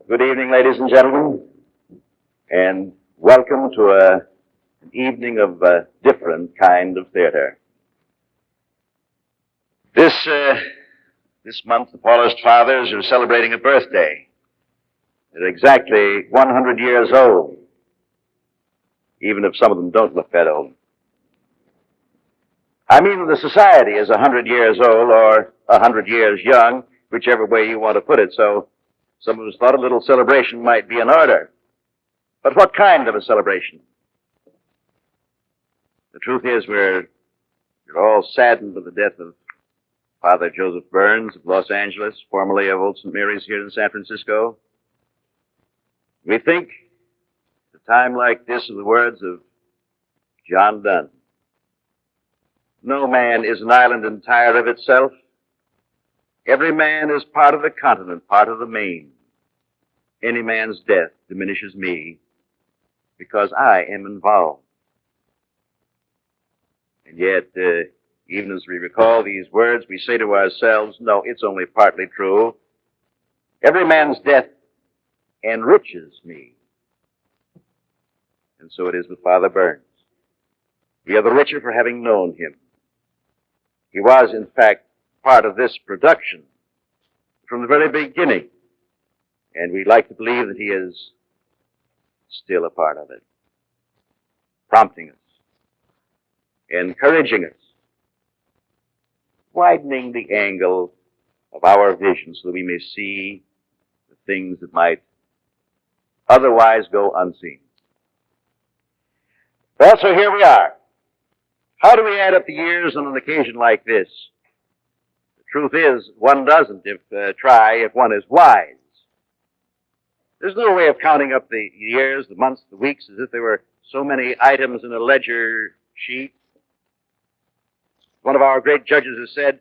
Good evening, ladies and gentlemen, and welcome to an evening of a different kind of theater. This month, the Paulist fathers are celebrating a birthday. They're exactly 100 years old, even if some of them don't look that old. I mean, the society is 100 years old or 100 years young, whichever way you want to put it, so some of us thought a little celebration might be in order. But what kind of a celebration? The truth is we're all saddened with the death of Father Joseph Burns of Los Angeles, formerly of Old St. Mary's here in San Francisco. We think at a time like this of the words of John Donne. No man is an island entire of itself. Every man is part of the continent, part of the main. Any man's death diminishes me because I am involved. And yet, even as we recall these words, we say to ourselves, no, it's only partly true. Every man's death enriches me. And so it is with Father Burns. We are the richer for having known him. He was, in fact, part of this production from the very beginning. And we'd like to believe that he is still a part of it, prompting us, encouraging us, widening the angle of our vision so that we may see the things that might otherwise go unseen. Well, so here we are. How do we add up the years on an occasion like this? Truth is, one doesn't try if one is wise. There's no way of counting up the years, the months, the weeks, as if there were so many items in a ledger sheet. One of our great judges has said,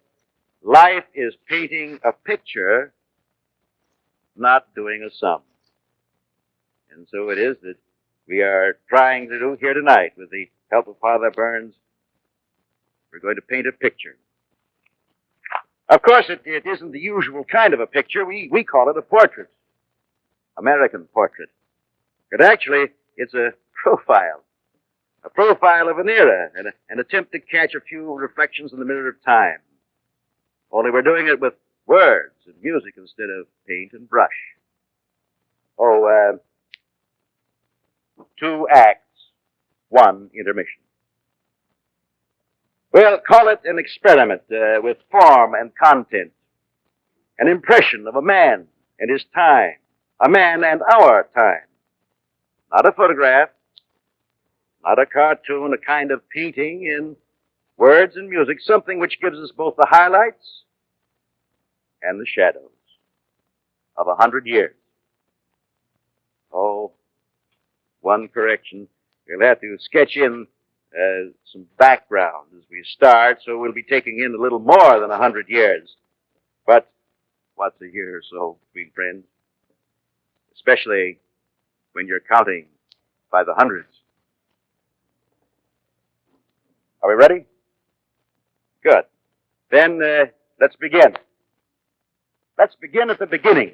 life is painting a picture, not doing a sum. And so it is that we are trying to do here tonight with the help of Father Burns. We're going to paint a picture. Of course, it isn't the usual kind of a picture. We call it a portrait. American portrait. But actually, it's a profile of an era, an attempt to catch a few reflections in the mirror of time. Only we're doing it with words and music instead of paint and brush. Oh, 2 acts, 1 intermission. We'll call it an experiment with form and content, an impression of a man and his time, a man and our time. Not a photograph, not a cartoon, a kind of painting in words and music, something which gives us both the highlights and the shadows of 100 years. Oh, 1 correction. We'll have to sketch in some background as we start, so we'll be taking in a little more than 100 years. But what's a year or so between friends? Especially when you're counting by the hundreds. Are we ready? Good. Then let's begin. Let's begin at the beginning.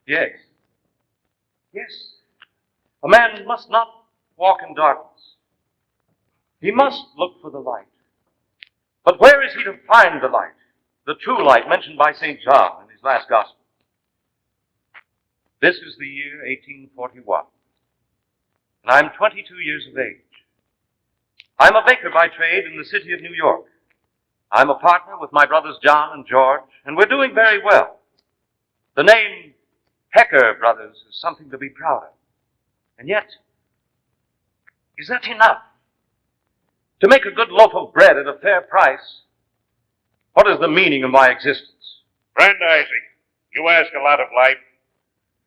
Yes. Yes. A man must not walk in darkness. He must look for the light. But where is he to find the light? The true light mentioned by St. John in his last gospel. This is the year 1841, and I'm 22 years of age. I'm a baker by trade in the city of New York. I'm a partner with my brothers John and George, and we're doing very well. The name Hecker Brothers is something to be proud of. And yet, is that enough? To make a good loaf of bread at a fair price? What is the meaning of my existence? Friend Isaac, you ask a lot of life.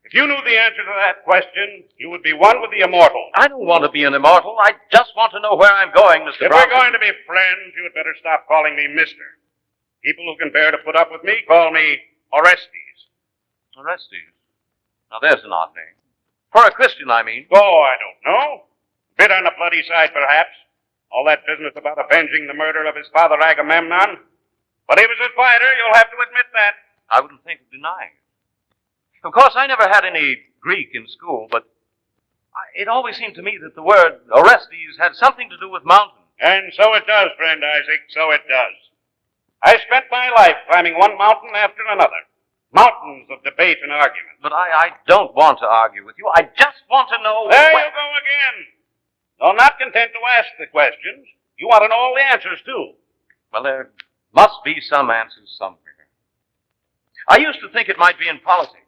If you knew the answer to that question, you would be one with the immortal. I don't want to be an immortal. I just want to know where I'm going, Mr. If Brownson. we're going to be friends, you had better stop calling me mister. People who can bear to put up with me call me Orestes. Orestes. Now there's an odd name. For a Christian, I mean. Oh, I don't know. Bit on the bloody side, perhaps. All that business about avenging the murder of his father Agamemnon. But he was a fighter, you'll have to admit that. I wouldn't think of denying it. Of course, I never had any Greek in school, but it always seemed to me that the word Orestes had something to do with mountains. And so it does, friend Isaac, so it does. I spent my life climbing one mountain after another. Mountains of debate and argument. But I don't want to argue with you. I just want to know... There you go again. Though not content to ask the questions, you want to know all the answers, too. Well, there must be some answers somewhere. I used to think it might be in politics.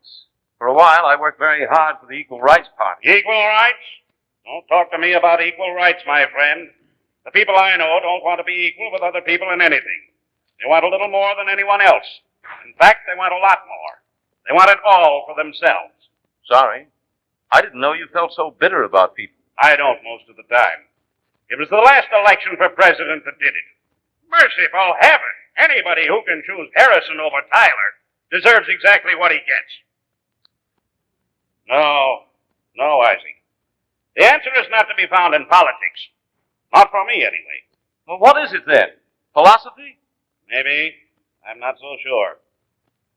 For a while, I worked very hard for the Equal Rights Party. Equal rights? Don't talk to me about equal rights, my friend. The people I know don't want to be equal with other people in anything. They want a little more than anyone else. In fact, they want a lot more. They want it all for themselves. Sorry. I didn't know you felt so bitter about people. I don't most of the time. It was the last election for president that did it. Merciful heaven! Anybody who can choose Harrison over Tyler deserves exactly what he gets. No, Isaac. The answer is not to be found in politics. Not for me, anyway. Well, what is it then? Philosophy? Maybe. I'm not so sure.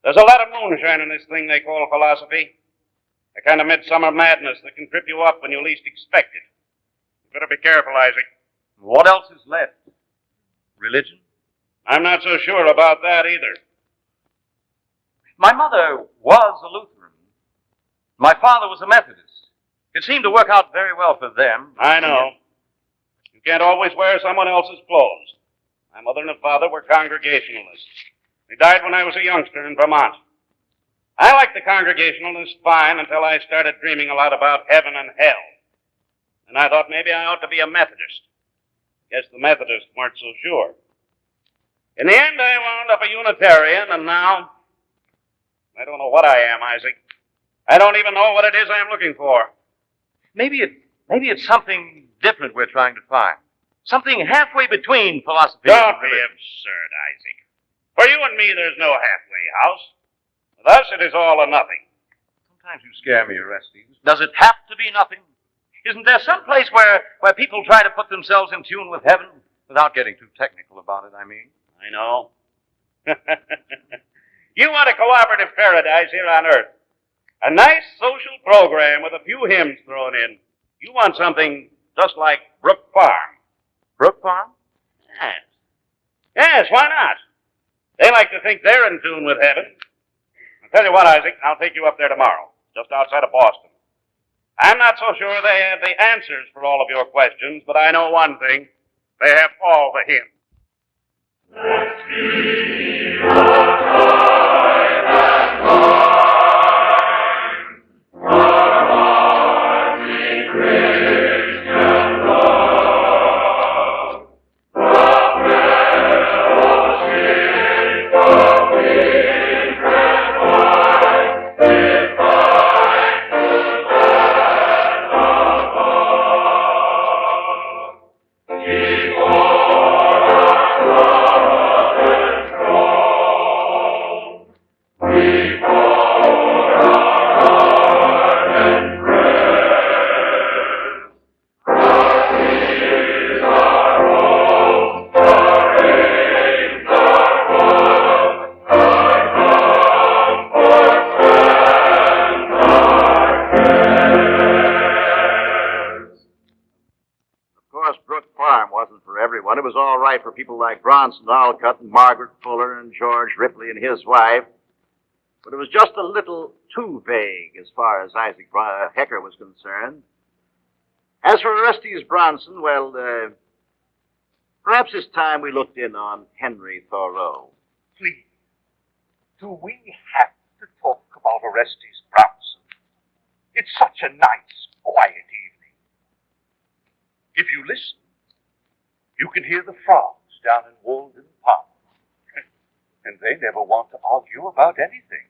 There's a lot of moonshine in this thing they call philosophy. A kind of midsummer madness that can trip you up when you least expect it. You better be careful, Isaac. What else is left? Religion? I'm not so sure about that either. My mother was a Lutheran. My father was a Methodist. It seemed to work out very well for them. I know. You can't always wear someone else's clothes. My mother and father were Congregationalists. They died when I was a youngster in Vermont. I liked the Congregationalists fine until I started dreaming a lot about heaven and hell. And I thought maybe I ought to be a Methodist. Guess the Methodists weren't so sure. In the end, I wound up a Unitarian, and now I don't know what I am, Isaac. I don't even know what it is I'm looking for. Maybe it's something different we're trying to find. Something halfway between philosophy Don't and be religion. absurd, Isaac. For you and me, there's no halfway house. With us, it is all or nothing. Sometimes you scare me, Orestes. Does it have to be nothing? Isn't there some place where people try to put themselves in tune with heaven? Without getting too technical about it, I mean. I know. You want a cooperative paradise here on Earth. A nice social program with a few hymns thrown in. You want something just like Brook Farm. Brook Farm? Yes. Yes, why not? They like to think they're in tune with heaven. I'll tell you what, Isaac, I'll take you up there tomorrow, just outside of Boston. I'm not so sure they have the answers for all of your questions, but I know one thing. They have all the hymns. Let's be the time and time. Our hearts in Christian love. The fellowship of kindred wise is thine to let above. Before our brothers grow. fight for people like Brownson, Alcott, and Margaret Fuller, and George Ripley and his wife, but it was just a little too vague as far as Isaac Hecker was concerned. As for Orestes Brownson, well, perhaps it's time we looked in on Henry Thoreau. Please, do we have to talk about Orestes Brownson? It's such a nice, quiet evening. If you listen, you can hear the frogs down in Walden Pond. And they never want to argue about anything.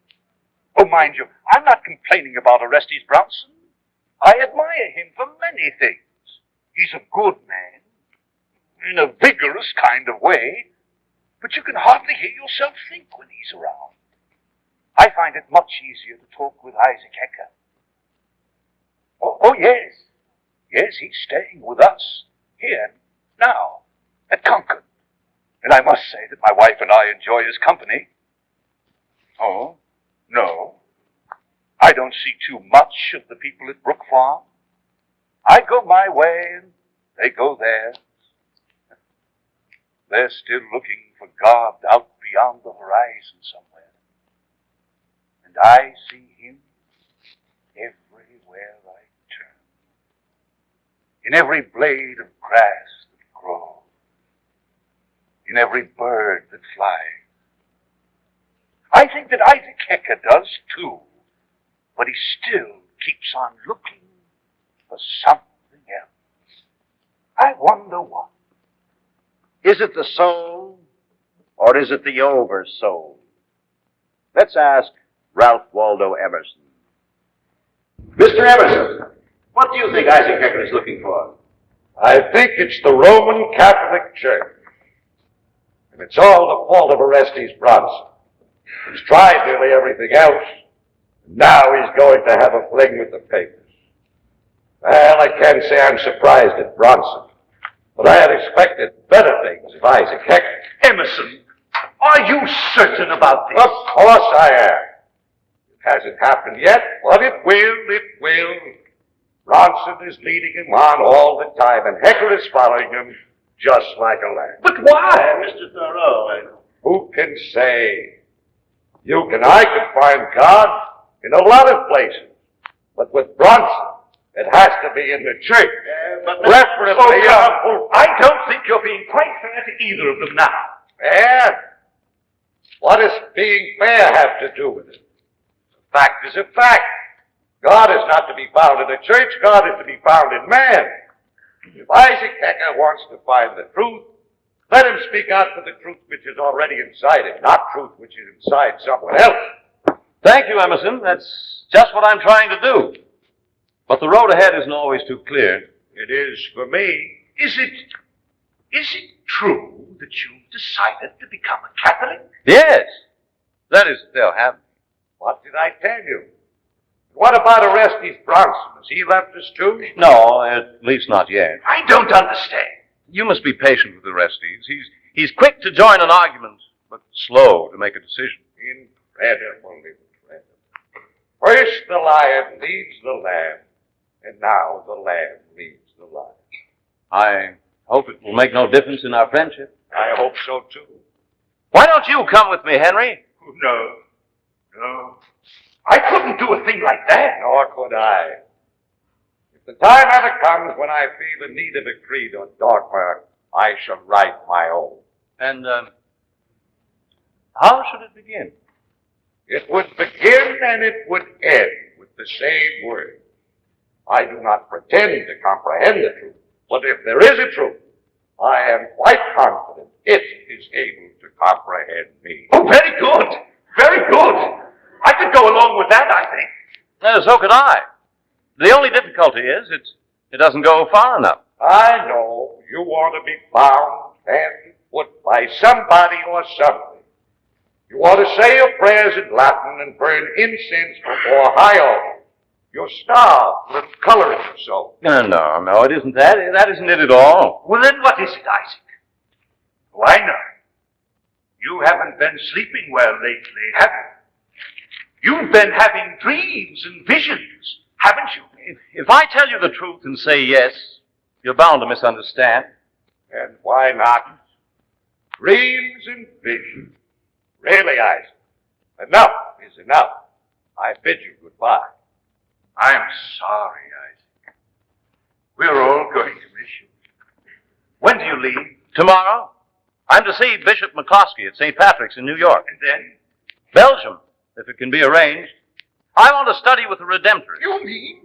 Oh, mind you, I'm not complaining about Orestes Brownson. I admire him for many things. He's a good man, in a vigorous kind of way, but you can hardly hear yourself think when he's around. I find it much easier to talk with Isaac Hecker. Oh, yes. Yes, he's staying with us, here, now, at Concord. And I must say that my wife and I enjoy his company. Oh, no. I don't see too much of the people at Brook Farm. I go my way and they go theirs. They're still looking for God out beyond the horizon somewhere. And I see him everywhere I turn. In every blade of grass that grows. In every bird that flies. I think that Isaac Hecker does too, but he still keeps on looking for something else. I wonder what. Is it the soul, or is it the oversoul? Let's ask Ralph Waldo Emerson. Mr. Emerson, what do you think Isaac Hecker is looking for? I think it's the Roman Catholic Church. And it's all the fault of Orestes Brownson. He's tried nearly everything else. Now he's going to have a fling with the papers. Well, I can't say I'm surprised at Brownson, but I had expected better things of Isaac Hecker. Emerson, are you certain about this? Of course I am. It hasn't happened yet, but it will. Brownson is leading him on all the time, and Hecker is following him just like a lamb. But why? Mr. Thoreau, Who can say? You and I can find God in a lot of places, but with Brownson, it has to be in the church. Preferably I don't think you're being quite fair to either of them now. fair. What does being fair have to do with it? A fact is a fact. God is not to be found in the church. God is to be found in man. If Isaac Hecker wants to find the truth, let him speak out for the truth which is already inside him, not truth which is inside someone else. Thank you, Emerson. That's just what I'm trying to do. But the road ahead isn't always too clear. It is for me. Is it true that you've decided to become a Catholic? Yes. That is, they'll have me. What did I tell you? What about Orestes Brownson? Has he left us too? No, at least not yet. I don't understand. You must be patient with Orestes. He's quick to join an argument, but slow to make a decision. Incredible. First the lion leads the lamb, and now the lamb leads the lion. I hope it will make no difference in our friendship. I hope so too. Why don't you come with me, Henry? No. I couldn't do a thing like that. Nor could I. If the time ever comes when I feel the need of a creed or dogma, I shall write my own. And, how should it begin? It would begin and it would end with the same word. I do not pretend to comprehend the truth, but if there is a truth, I am quite confident it is able to comprehend me. Oh, very good. Very good. I could go along with that, I think. So could I. The only difficulty is it doesn't go far enough. I know you want to be bound hand and foot by somebody or something. You want to say your prayers in Latin and burn incense before high altar. You're starved with coloring or so. No, it isn't that. That isn't it at all. Well, then what is it, Isaac? Oh, I know. You haven't been sleeping well lately, have you? You've been having dreams and visions, haven't you? If I tell you the truth and say yes, you're bound to misunderstand. And why not? Dreams and visions. Really, Isaac. Enough is enough. I bid you goodbye. I'm sorry, Isaac. We're all going to miss you. When do you leave? Tomorrow, I'm to see Bishop McCloskey at St. Patrick's in New York. And then? Belgium, if it can be arranged. I want to study with the Redemptorists. You mean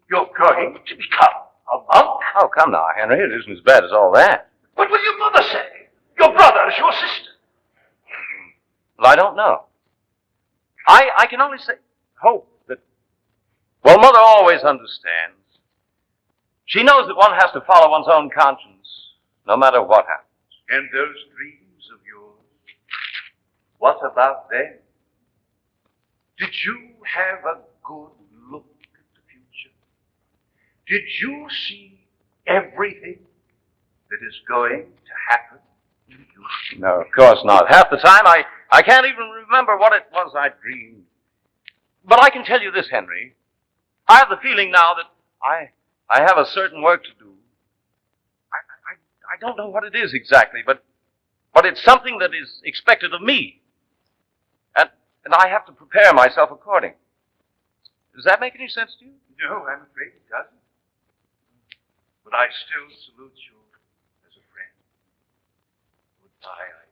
you're going to become a monk? Oh, come now, Henry. It isn't as bad as all that. What will your mother say? Your brothers, your sister? Well, I don't know. I can only say, hope that, well, Mother always understands. She knows that one has to follow one's own conscience, no matter what happens. And those dreams of yours, what about them? Did you have a good look at the future? Did you see everything that is going to happen to you? No, of course not. Half the time, I can't even remember what it was I dreamed. But I can tell you this, Henry. I have the feeling now that I have a certain work to do. I don't know what it is exactly, but it's something that is expected of me. And I have to prepare myself accordingly. Does that make any sense to you? No, I'm afraid it doesn't. But I still salute you as a friend. Goodbye,